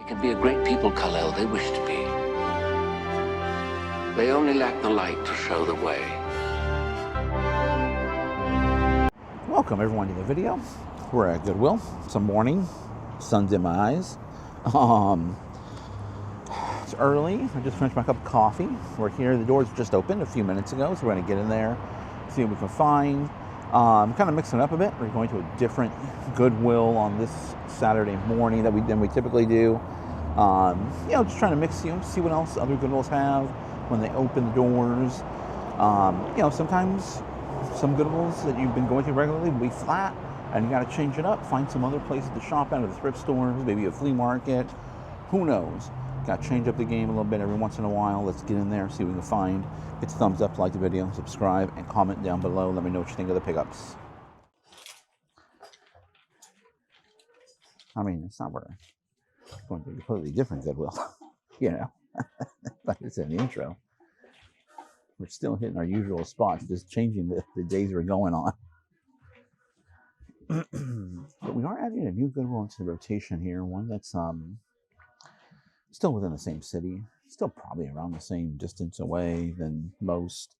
can be a great people Kal-El they wish to be. They only lack the light to show the way. Welcome everyone to the video. We're at Goodwill. It's a morning. Sun's in my eyes. It's early. I just finished my cup of coffee. We're here. The doors just opened a few minutes ago, so we're going to get in there, see what we can find. Kind of mixing it up a bit. We're going to a different Goodwill on this Saturday morning than we typically do. Just trying to mix, see what else other Goodwills have when they open the doors. Sometimes some Goodwills that you've been going to regularly will be flat, and you got to change it up. Find some other places to shop at, or the thrift stores, maybe a flea market. Who knows? Got to change up the game a little bit every once in a while. Let's get in there, see what we can find. Hit the thumbs up, like the video, subscribe, and comment down below. Let me know what you think of the pickups. I mean, it's not we're going to be completely different Goodwill, like I said in the intro. We're still hitting our usual spots, just changing the days we're going on. But we are adding a new Goodwill into the rotation here, one that's still within the same city, still probably around the same distance away than most,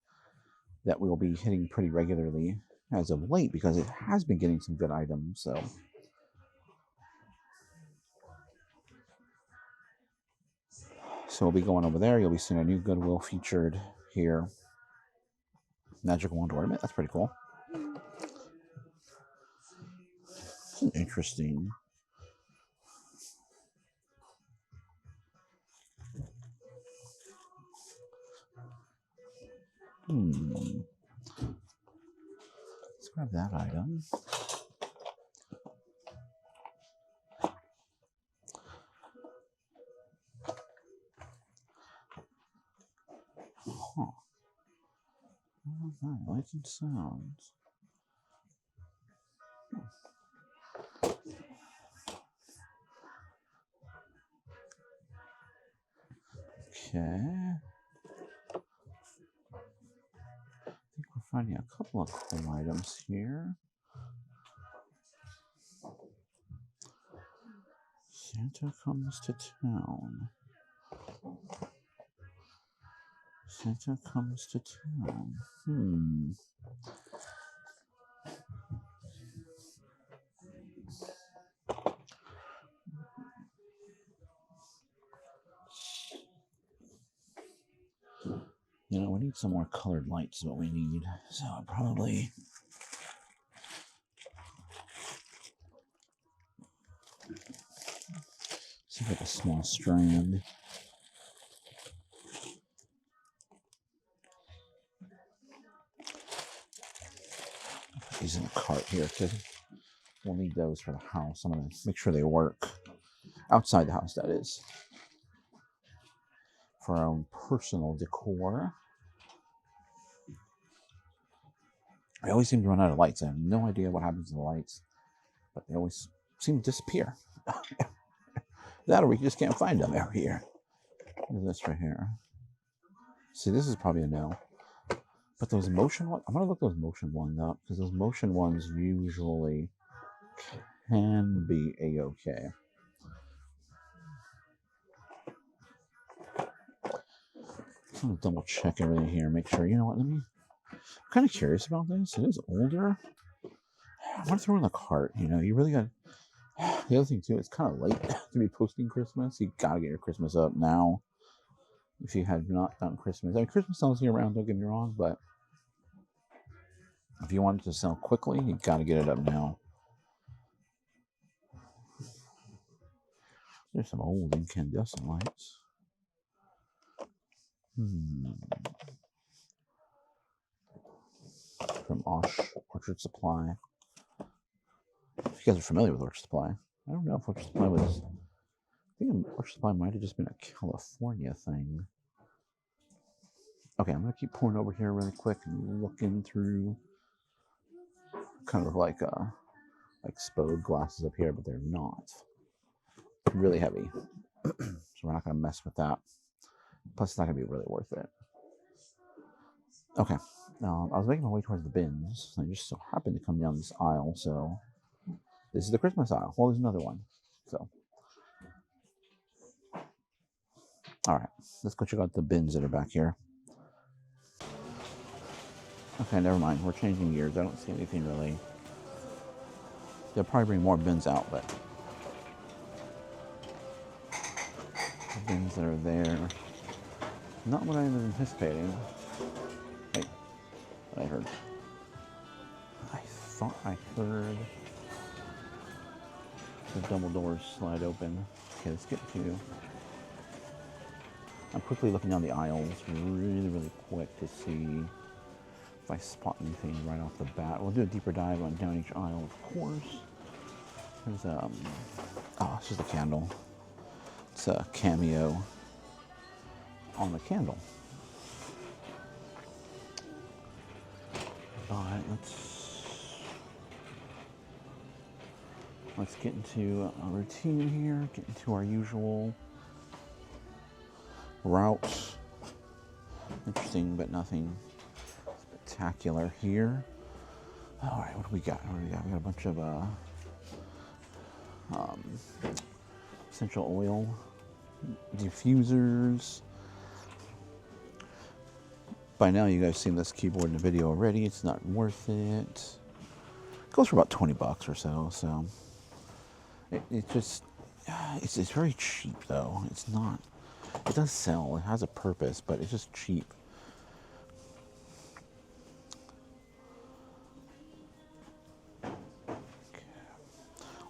that we'll be hitting pretty regularly as of late, because it has been getting some good items. So we'll be going over there. You'll be seeing a new Goodwill featured here. Magical wand ornament. That's pretty cool. Interesting. Let's grab that item. Huh. Lights and sounds. Okay. I think we're finding a couple of cool items here. Santa comes to town. Santa comes to town. We need some more colored lights, is what we need. So I'll probably see like a small strand. Put these in the cart here, because we'll need those for the house. I'm going to make sure they work outside the house, that is, for our own personal decor. I always seem to run out of lights. I have no idea what happens to the lights, but they always seem to disappear. That, or we just can't find them every year. What is this right here? See, this is probably a no. But those motion ones, I'm going to look those motion ones up, because those motion ones usually can be a-okay. I'm going to double check everything here, make sure. You know what, I'm kind of curious about this. It is older. I want to throw in the cart. You really got. The other thing too, it's kind of late to be posting Christmas. You gotta get your Christmas up now. If you have not done Christmas, Christmas sells year round. Don't get me wrong, but if you want it to sell quickly, you gotta get it up now. There's some old incandescent lights. From Orchard Supply. If you guys are familiar with Orchard Supply, I don't know if Orchard Supply was. I think Orchard Supply might have just been a California thing. Okay, I'm gonna keep pouring over here really quick and looking through. Kind of like Spode glasses up here, but they're not. Really heavy, so we're not gonna mess with that. Plus, it's not gonna be really worth it. Okay, I was making my way towards the bins. I just so happened to come down this aisle, so this is the Christmas aisle. Well, there's another one. So All right, let's go check out the bins that are back here. Okay, never mind. We're changing gears. I don't see anything really. They'll probably bring more bins out, but the bins that are there, not what I was anticipating. Wait, what I heard. I thought I heard the double doors slide open. Okay, let's get to. I'm quickly looking down the aisles, really quick to see if I spot anything right off the bat. We'll do a deeper dive on down each aisle, of course. There's oh, it's just a candle. It's a cameo on the candle. But let's get into a routine here. Get into our usual route. Interesting, but nothing spectacular here. All right, what do we got? We got a bunch of essential oil diffusers. By now, you guys have seen this keyboard in the video already. It's not worth it. It goes for about 20 bucks or so. So it just it's very cheap though. It's not. It does sell. It has a purpose, but it's just cheap.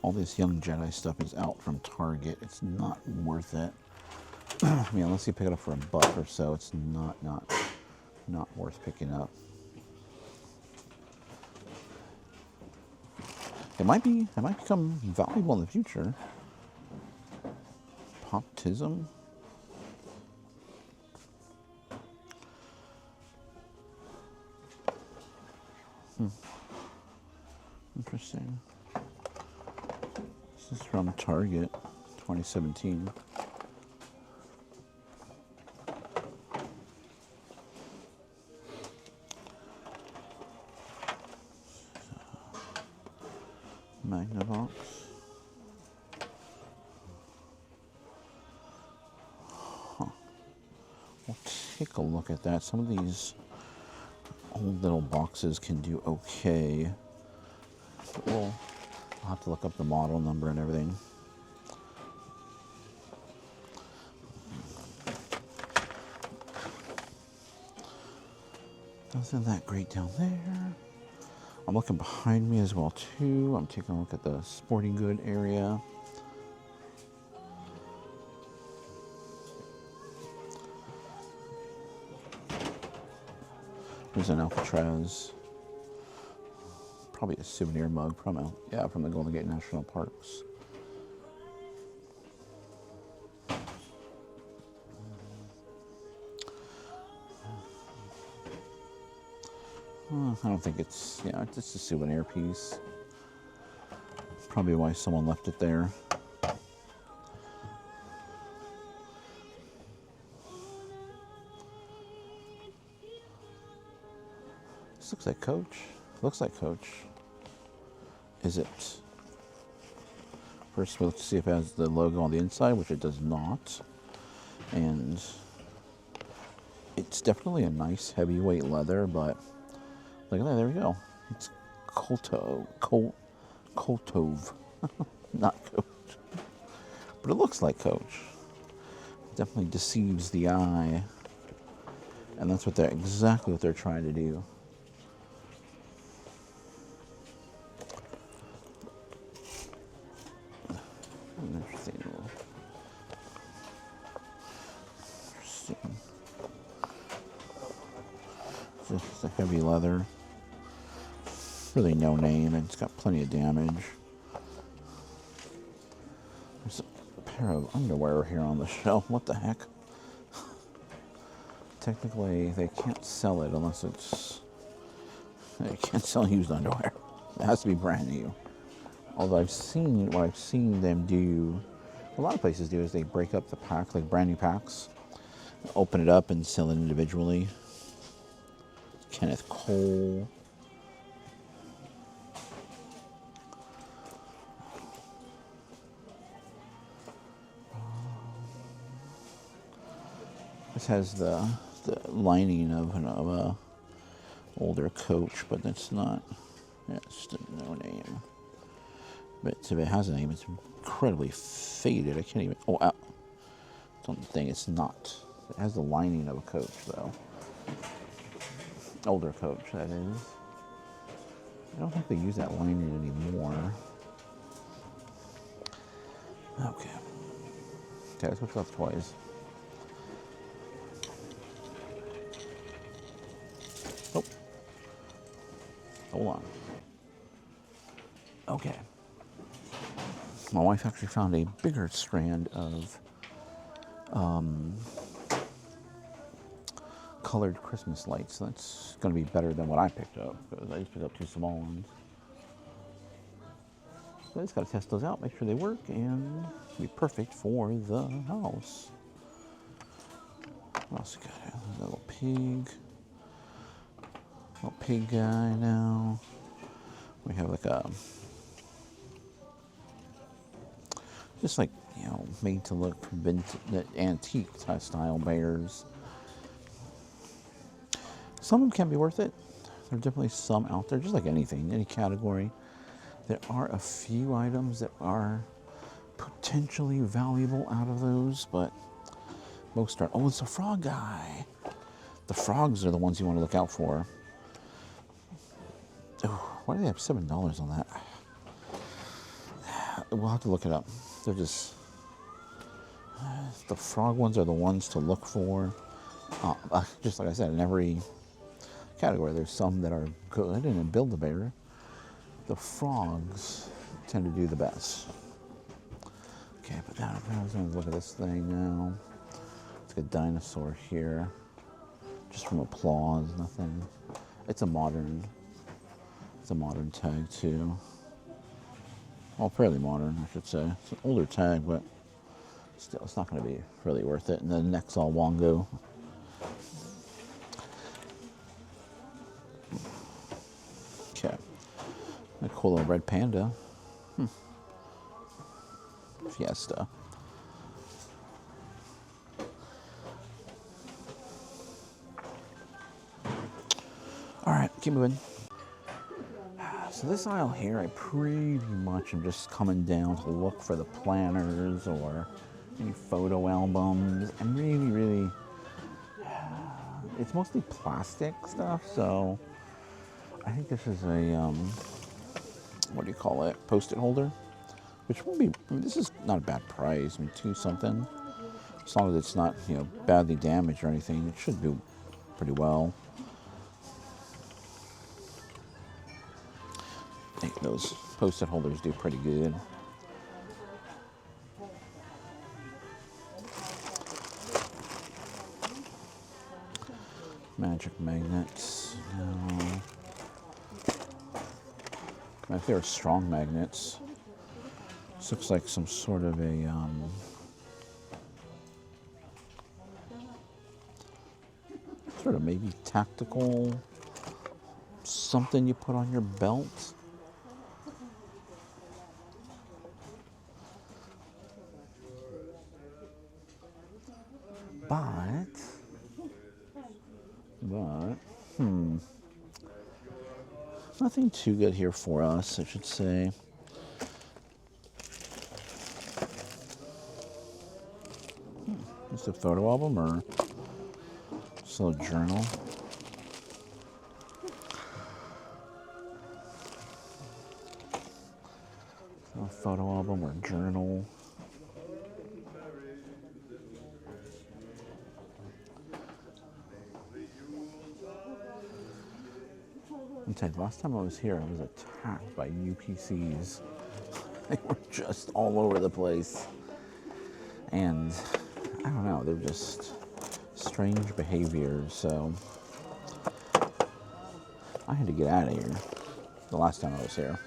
All this Young Jedi stuff is out from Target. It's not worth it. I mean, unless you pick it up for a buck or so, it's not worth picking up. It might become valuable in the future. Poptism. Interesting. This is from Target, 2017. Magnavox. Huh. We'll take a look at that. Some of these old little boxes can do okay. But I'll have to look up the model number and everything. Nothing that great down there. I'm looking behind me as well too. I'm taking a look at the sporting good area. There's an Alcatraz. Probably a souvenir mug from the Golden Gate National Parks. I don't think it's just a souvenir piece. Probably why someone left it there. This looks like Coach. Looks like Coach. Is it? First, we'll see if it has the logo on the inside, which it does not. And it's definitely a nice heavyweight leather, but look at that, there we go. It's Koltov, not Coach. But it looks like Coach. It definitely deceives the eye. And that's exactly what they're trying to do. Interesting. It's a heavy leather. Really no name, and it's got plenty of damage. There's a pair of underwear here on the shelf. What the heck? Technically, they can't sell it unless they can't sell used underwear. It has to be brand new. Although what I've seen them do, a lot of places do, is they break up the pack, like brand new packs, open it up and sell it individually. Kenneth Cole. This has the lining of a older coach, but that's not. Yeah, it's no name. But if it has a name, it's incredibly faded. I can't even. Oh, out. Something. It's not. It has the lining of a coach, though. Older coach, that is. I don't think they use that lining anymore. Okay. Okay, let's look up toys. Oh. Hold on. Okay. My wife actually found a bigger strand of colored Christmas lights. That's going to be better than what I picked up, because I just picked up 2 small ones. So I just got to test those out, make sure they work, and it'll be perfect for the house. What else we got here? There's a little pig guy now. We have like a, just like, you know, made to look antique style bears. Some of them can be worth it. There are definitely some out there, just like anything, any category. There are a few items that are potentially valuable out of those, but most are. Oh, it's a frog guy. The frogs are the ones you want to look out for. Oh, why do they have $7 on that? We'll have to look it up. They're just, the frog ones are the ones to look for. Just like I said, in every category, there's some that are good, and in Build-A-Bear, the frogs tend to do the best. Okay, but now I was going to look at this thing now. It's like a dinosaur here, just from applause, nothing. It's a modern tag too. Well, fairly modern, I should say. It's an older tag, but still, it's not going to be really worth it. And the neck's all wongo. Okay. A cool little red panda. Fiesta. All right, keep moving. So this aisle here, I pretty much am just coming down to look for the planners or any photo albums. I'm really, it's mostly plastic stuff, so I think this is a, what do you call it, post-it holder, which won't be, I mean, this is not a bad price, I mean, $2 something. As long as it's not, you know, badly damaged or anything, it should do pretty well. I think those post-it holders do pretty good. Magic magnets. No. I think they're strong magnets. This looks like some sort of a sort of maybe tactical something you put on your belt. But, nothing too good here for us, I should say. Just a photo album or just a little journal. A photo album or journal. Last time I was here, I was attacked by UPCs. They were just all over the place. And I don't know, they're just strange behaviors, so I had to get out of here the last time I was here.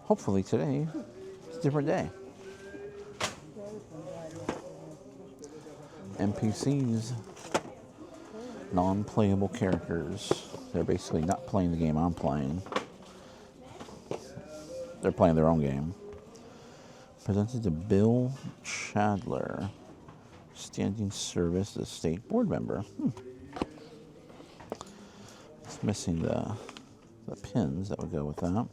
Hopefully today is a different day. NPCs, non-playable characters. They're basically not playing the game I'm playing. They're playing their own game. presented to Bill Shadler, standing service as state board member. It's missing the pins that would go with that.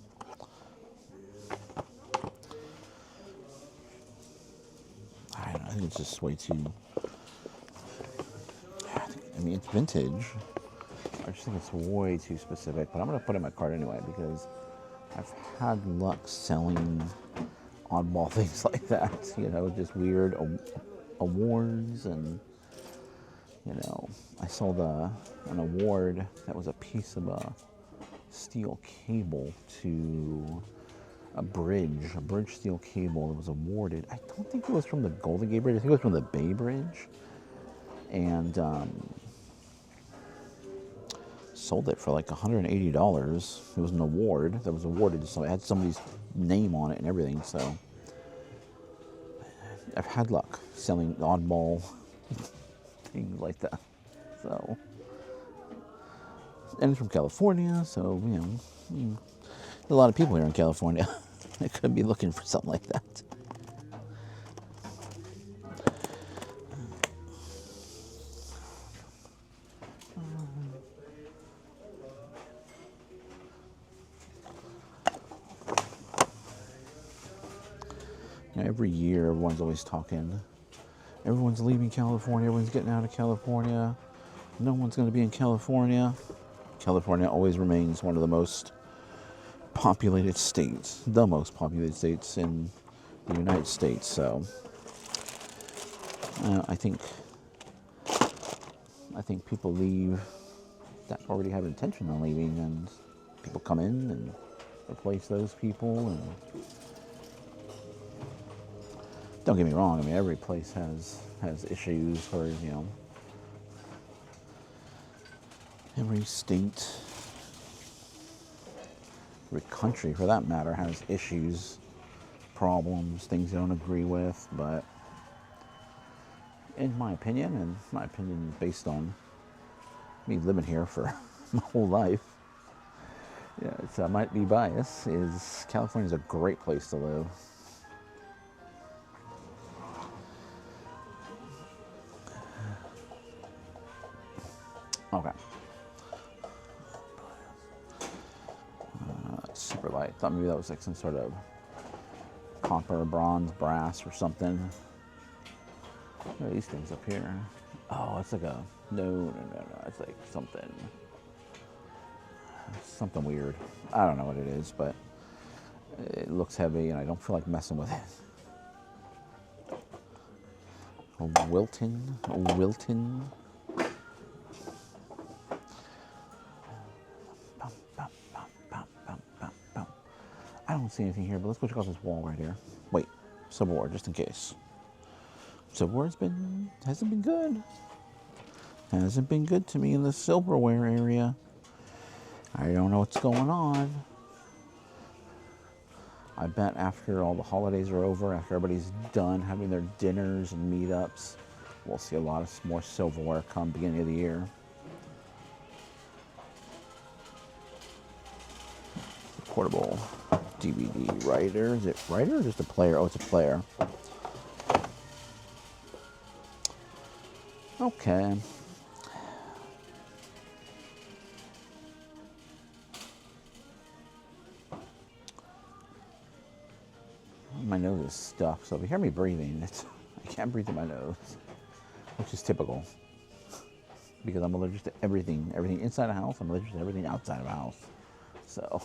I don't know, I think it's just way too... I mean, it's vintage. I just think it's way too specific, but I'm going to put it in my cart anyway because I've had luck selling oddball things like that. You know, just weird awards, and you know, I sold an award that was a piece of a steel cable to a bridge steel cable that was awarded. I don't think it was from the Golden Gate Bridge. I think it was from the Bay Bridge, and sold it for like $180. It was an award that was awarded to somebody. It had somebody's name on it and everything. So I've had luck selling oddball things like that. So, and it's from California, so you know, a lot of people here in California. I could be looking for something like that. Every year, everyone's always talking. Everyone's leaving California. Everyone's getting out of California. No one's going to be in California. California always remains one of the most populated states, the most populated states in the United States. So, I think people leave that already have intention on leaving, and people come in and replace those people. And don't get me wrong, I mean, every place has issues, or, you know, every state, every country for that matter has issues, problems, things you don't agree with, but in my opinion, and my opinion based on me living here for my whole life, yeah, it's, I might be biased, is California's a great place to live. Okay. Super light. Thought maybe that was like some sort of copper, bronze, brass, or something. What are these things up here? Oh, it's like a no. It's like something weird. I don't know what it is, but it looks heavy, and I don't feel like messing with it. A Wilton. I don't see anything here, but let's go check out this wall right here. Wait, silverware, just in case. Silverware's hasn't been good. Hasn't been good to me in the silverware area. I don't know what's going on. I bet after all the holidays are over, after everybody's done having their dinners and meetups, we'll see a lot of more silverware come beginning of the year. Portable DVD writer. Is it writer or just a player? Oh, it's a player. Okay. My nose is stuffed, so if you hear me breathing, I can't breathe through my nose, which is typical because I'm allergic to everything. Everything inside a house, I'm allergic to everything outside of a house. So,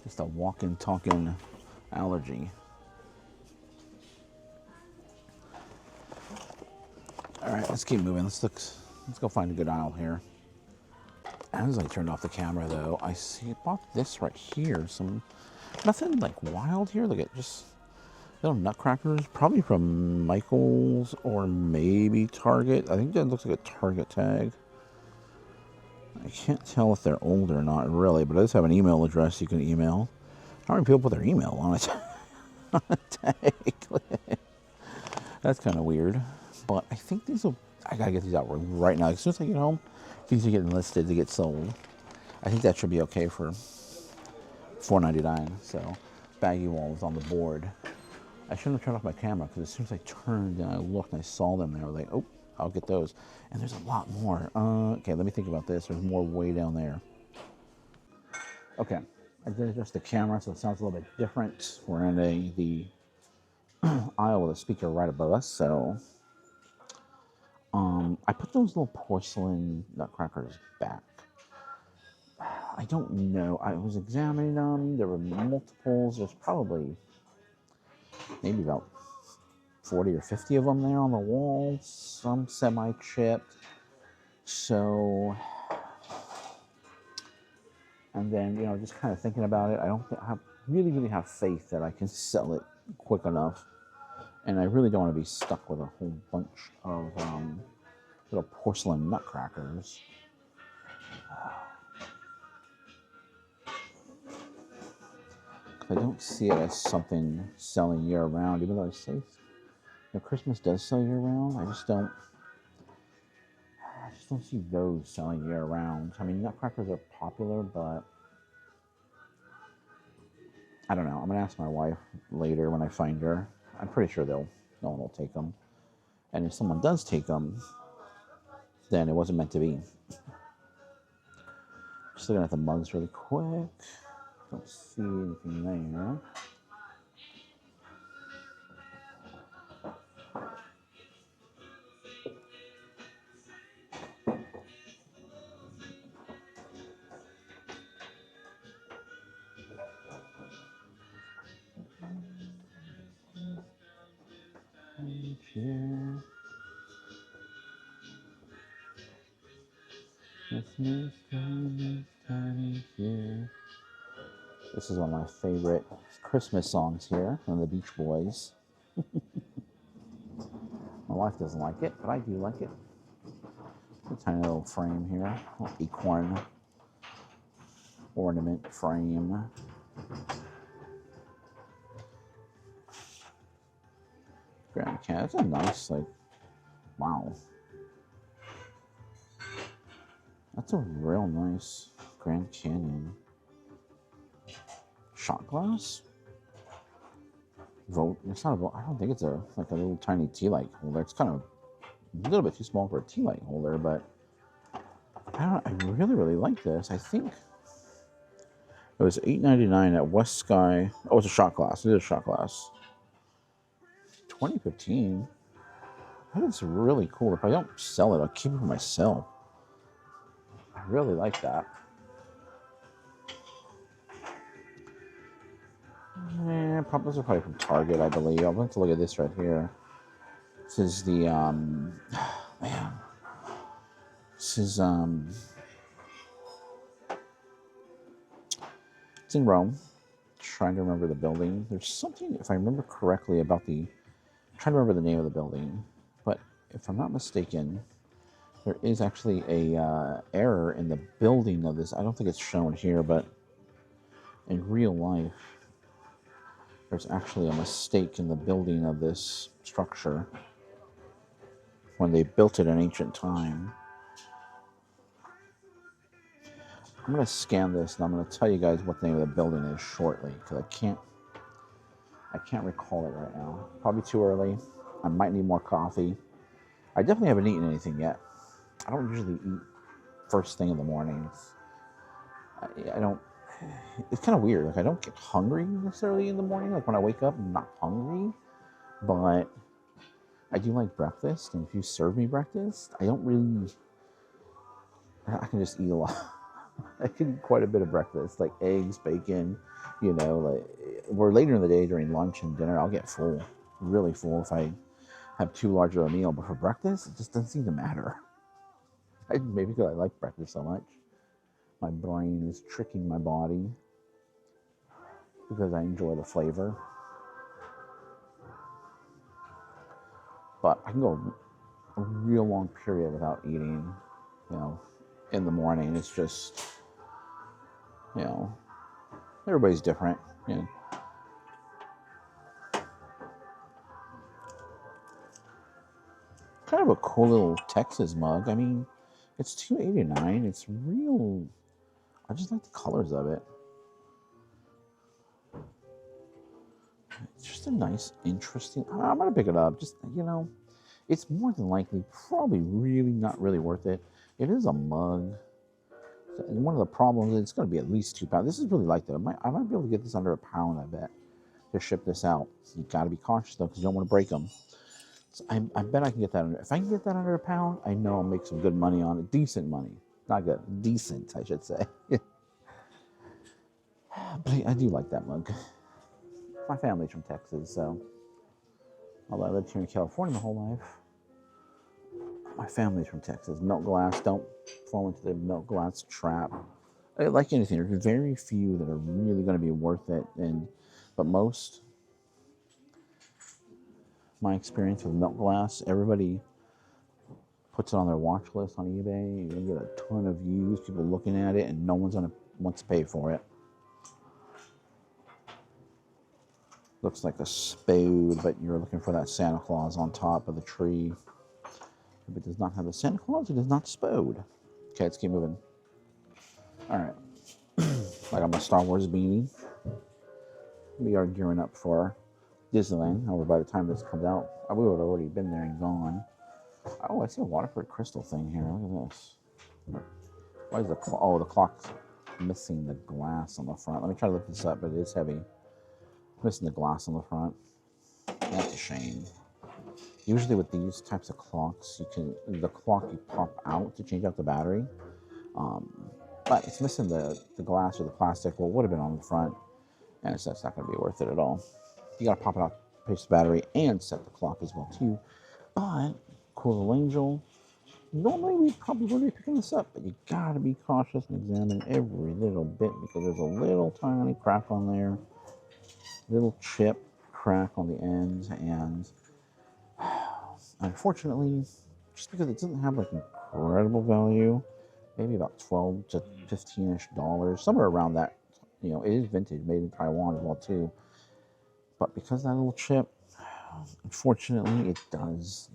just a walking, talking allergy. All right, let's keep moving. Let's go find a good aisle here. As I turned off the camera, though, I bought this right here. Nothing like wild here. Look at just little nutcrackers, probably from Michael's or maybe Target. I think that looks like a Target tag. I can't tell if they're old or not, really, but I just have an email address you can email. How many people put their email on it? On a tag. That's kind of weird. But I think I gotta get these out right now. As soon as I get home, these are getting listed to get sold. I think that should be okay for $4.99. So baggy walls on the board. I shouldn't have turned off my camera because as soon as I turned and I looked and I saw them there, I was like, oh, I'll get those. And there's a lot more. Okay, let me think about this. There's more way down there. Okay, I did adjust the camera so it sounds a little bit different. We're in the aisle with a speaker right above us, so I put those little porcelain nutcrackers back. I don't know. I was examining them. There were multiples. There's probably maybe about 40 or 50 of them there on the wall. Some semi-chipped. So, and then, you know, just kind of thinking about it, I really have faith that I can sell it quick enough. And I really don't want to be stuck with a whole bunch of little porcelain nutcrackers. I don't see it as something selling year round, even though I say Christmas does sell year round. I just don't see those selling year round. I mean, nutcrackers are popular, but I don't know. I'm gonna ask my wife later when I find her. I'm pretty sure no one will take them. And if someone does take them, then it wasn't meant to be. Just looking at the mugs really quick. Don't see anything there. Here. Christmas time is here. This is one of my favorite Christmas songs here from the Beach Boys. My wife doesn't like it, but I do like it. A tiny little frame here, a little acorn ornament frame. Grand Canyon. That's a nice, like, wow. That's a real nice Grand Canyon. Shot glass? Vote. It's not a vote. I don't think it's like a little tiny tea light holder. It's kind of a little bit too small for a tea light holder, but I really like this. I think it was $8.99 at West Sky. Oh, it's a shot glass. It is a shot glass. 2015. That is really cool. If I don't sell it, I'll keep it for myself. I really like that. Those are probably from Target, I believe. I'll have to look at this right here. This is the man. This is it's in Rome. Trying to remember the building. There's something, if I remember correctly, about I'm trying to remember the name of the building, but if I'm not mistaken, there is actually a error in the building of this. I don't think it's shown here, but in real life, there's actually a mistake in the building of this structure when they built it in ancient time. I'm going to scan this and I'm going to tell you guys what the name of the building is shortly, because I can't recall it right now. Probably too early. I might need more coffee. I definitely haven't eaten anything yet. I don't usually eat first thing in the mornings. I don't. It's kind of weird. Like, I don't get hungry necessarily in the morning. Like, when I wake up, I'm not hungry. But I do like breakfast. And if you serve me breakfast, I can just eat a lot. I can eat quite a bit of breakfast, like eggs, bacon, like we're later in the day during lunch and dinner, I'll get full, really full if I have too large of a meal. But for breakfast, it just doesn't seem to matter. Maybe because I like breakfast so much. My brain is tricking my body because I enjoy the flavor. But I can go a real long period without eating, in the morning. It's just, everybody's different. Kind of a cool little Texas mug. I mean, it's $2.89. It's real. I just like the colors of it. just a nice, interesting. I'm gonna pick it up. Just it's more than likely probably really not really worth it. It is a mug. And one of the problems is it's going to be at least 2 pounds. This is really light though. I might be able to get this under a pound, I bet, to ship this out. You got to be cautious though, because you don't want to break them. So I bet I can get that under. If I can get that under a pound, I know I'll make some good money on it. Decent money, not good, decent, I should say. But I do like that mug. My family's from Texas, so although I lived here in California my whole life, my family's from Texas. Milk glass, don't fall into the milk glass trap. Like anything, there's very few that are really going to be worth it, but most, my experience with milk glass, everybody puts it on their watch list on eBay. You're gonna get a ton of views, people looking at it, and no one's gonna want to pay for it. Looks like a spade, but you're looking for that Santa Claus on top of the tree. If it does not have a Santa Claus, it is not spode. Okay, let's keep moving. All right. I got my Star Wars beanie. We are gearing up for Disneyland. However, by the time this comes out, we would have already been there and gone. Oh, I see a Waterford crystal thing here. Look at this. Why is the clock's missing the glass on the front? Let me try to lift this up, but it is heavy. Missing the glass on the front. That's a shame. Usually with these types of clocks, the clock you pop out to change out the battery. But it's missing the glass or the plastic. Well, it would have been on the front, and so that's not going to be worth it at all. You got to pop it out, replace the battery, and set the clock as well too. But cool little angel. Normally we probably wouldn't be picking this up, but you got to be cautious and examine every little bit because there's a little tiny crack on there, little chip crack on the ends, and unfortunately, just because it doesn't have like incredible value, maybe about $12 to $15-ish, somewhere around that. It is vintage, made in Taiwan as well too. But because that little chip, unfortunately, it does.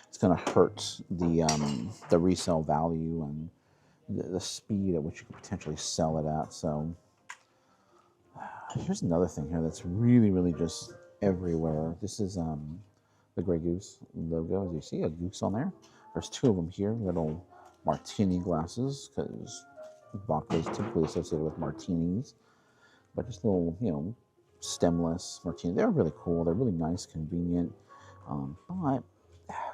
It's going to hurt the resale value and the speed at which you could potentially sell it at. So here's another thing here that's really, really just everywhere. This is the Grey Goose logo. As you see, a goose on there. There's 2 of them here, little martini glasses, because vodka is typically associated with martinis. But just little, stemless martini. They're really cool. They're really nice, convenient. But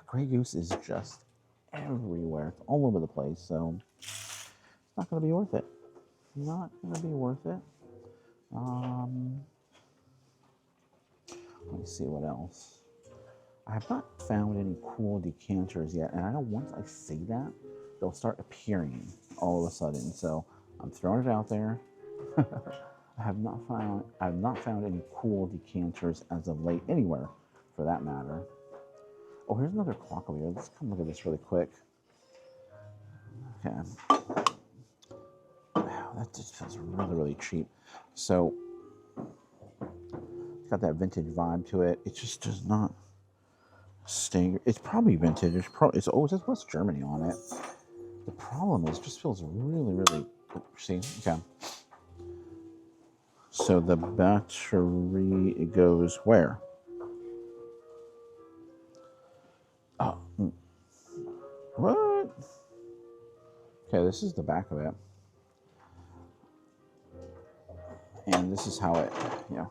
Grey Goose is just everywhere. It's all over the place. So it's not going to be worth it. Not going to be worth it. Let me see what else. I have not found any cool decanters yet, and I know once I say that, they'll start appearing all of a sudden. So I'm throwing it out there. I have not found any cool decanters as of late anywhere, for that matter. Oh, here's another clock over here. Let's come look at this really quick. Okay. Wow, that just feels really, really cheap. So it's got that vintage vibe to it. It just does not stay. It's probably vintage. It says West Germany on it. The problem is, it just feels really, really. See, okay. So the battery, it goes where? Oh, what? Okay, this is the back of it, and this is how it,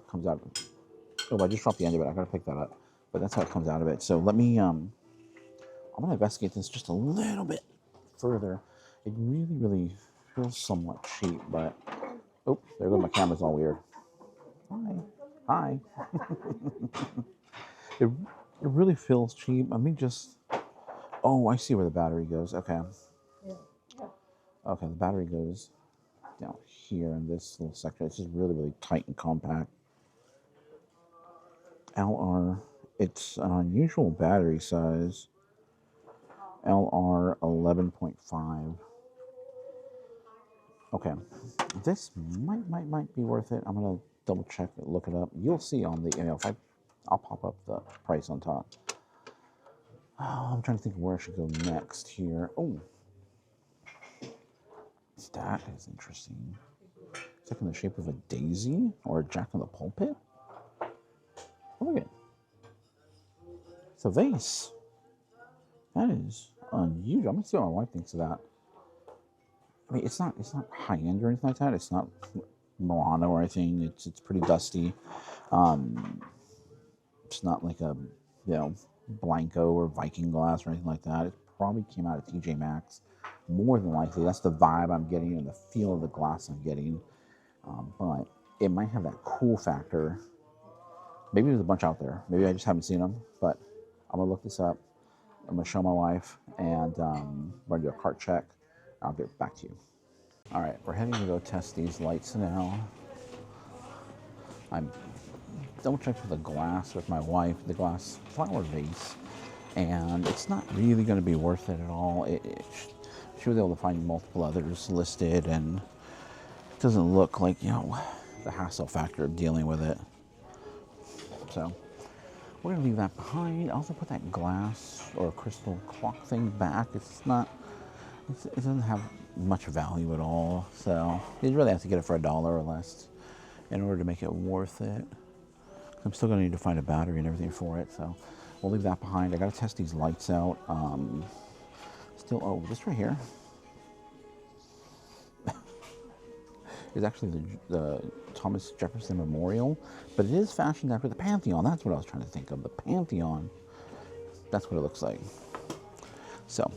comes out. Oh, I just dropped the end of it. I gotta pick that up, but that's how it comes out of it. So let me, I'm gonna investigate this just a little bit further. It really, really feels somewhat cheap, but oh, there goes my camera's all weird. Hi. It really feels cheap. Let me just. Oh, I see where the battery goes. Okay. Okay, the battery goes down here in this little section. It's just really, really tight and compact. LR. It's an unusual battery size. LR 11.5. Okay, this might be worth it. I'm gonna double check it, look it up. You'll see on the I'll pop up the price on top. Oh, I'm trying to think where I should go next here. Oh, that is interesting. It's like in the shape of a daisy or a Jack in the Pulpit. Oh, look at it. It's a vase. That is unusual. I'm gonna see what my wife thinks of that. I mean, it's not high end or anything like that. It's not Murano or anything. It's pretty dusty. It's not like a Blanco or Viking glass or anything like that. It probably came out of TJ Maxx, more than likely. That's the vibe I'm getting and the feel of the glass I'm getting. But it might have that cool factor. Maybe there's a bunch out there. Maybe I just haven't seen them. But I'm gonna look this up. I'm gonna show my wife, and we're gonna do a cart check. I'll get back to you. All right, we're heading to go test these lights now. I'm double checked the glass with my wife, the glass flower vase, and it's not really going to be worth it at all. She was able to find multiple others listed, and it doesn't look like the hassle factor of dealing with it. So we're gonna leave that behind. I also put that glass or crystal clock thing back. It doesn't have much value at all, so you really have to get it for $1 or less in order to make it worth it. I'm still gonna need to find a battery and everything for it, so we'll leave that behind. I gotta test these lights out. This right here is actually the Thomas Jefferson Memorial, but it is fashioned after the Pantheon. That's what I was trying to think of. The Pantheon. That's what it looks like. So,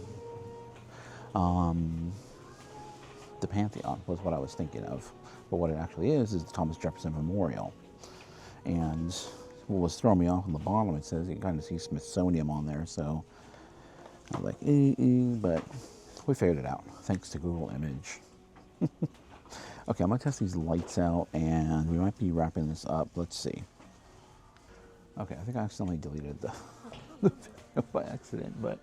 the Pantheon was what I was thinking of, but what it actually is the Thomas Jefferson Memorial. And what was throwing me off on the bottom, it says you kind of see Smithsonian on there, so I was like, but we figured it out thanks to Google Image. Okay, I'm gonna test these lights out, and we might be wrapping this up. Let's see. Okay, I think I accidentally deleted the video by accident, but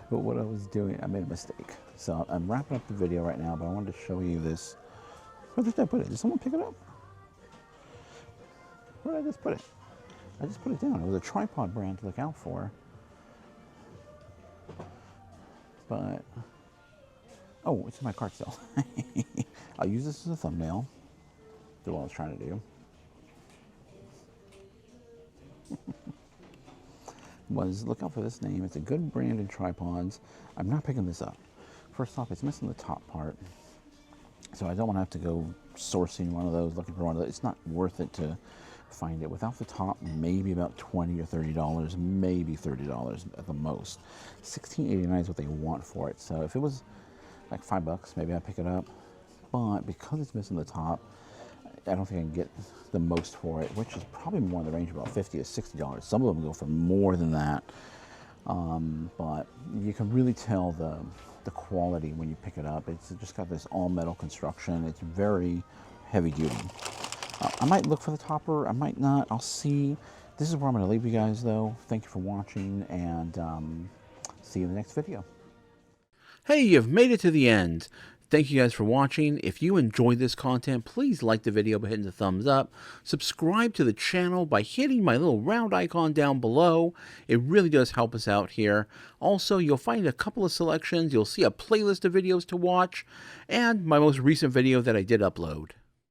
what I was doing, I made a mistake. So I'm wrapping up the video right now, but I wanted to show you this. Where did I put it? Did someone pick it up? Where did I just put it? I just put it down. It was a tripod brand to look out for. But, oh, it's in my cart still. I'll use this as a thumbnail. Do what I was trying to do. Look out for this name. It's a good brand in tripods. I'm not picking this up. First off, it's missing the top part. So I don't want to have to go sourcing one of those, looking for one of those. It's not worth it to find it. Without the top, maybe about $20 or $30, maybe $30 at the most. $16.89 is what they want for it. So if it was like $5, maybe I'd pick it up. But because it's missing the top, I don't think I can get the most for it, which is probably more in the range of about $50 to $60. Some of them go for more than that. But you can really tell the quality when you pick it up. It's just got this all metal construction. It's very heavy duty. I might look for the topper, I might not, I'll see. This is where I'm gonna leave you guys though. Thank you for watching, and see you in the next video. Hey, you've made it to the end. Thank you guys for watching. If you enjoyed this content, please like the video by hitting the thumbs up. Subscribe to the channel by hitting my little round icon down below. It really does help us out here. Also, you'll find a couple of selections. You'll see a playlist of videos to watch and my most recent video that I did upload.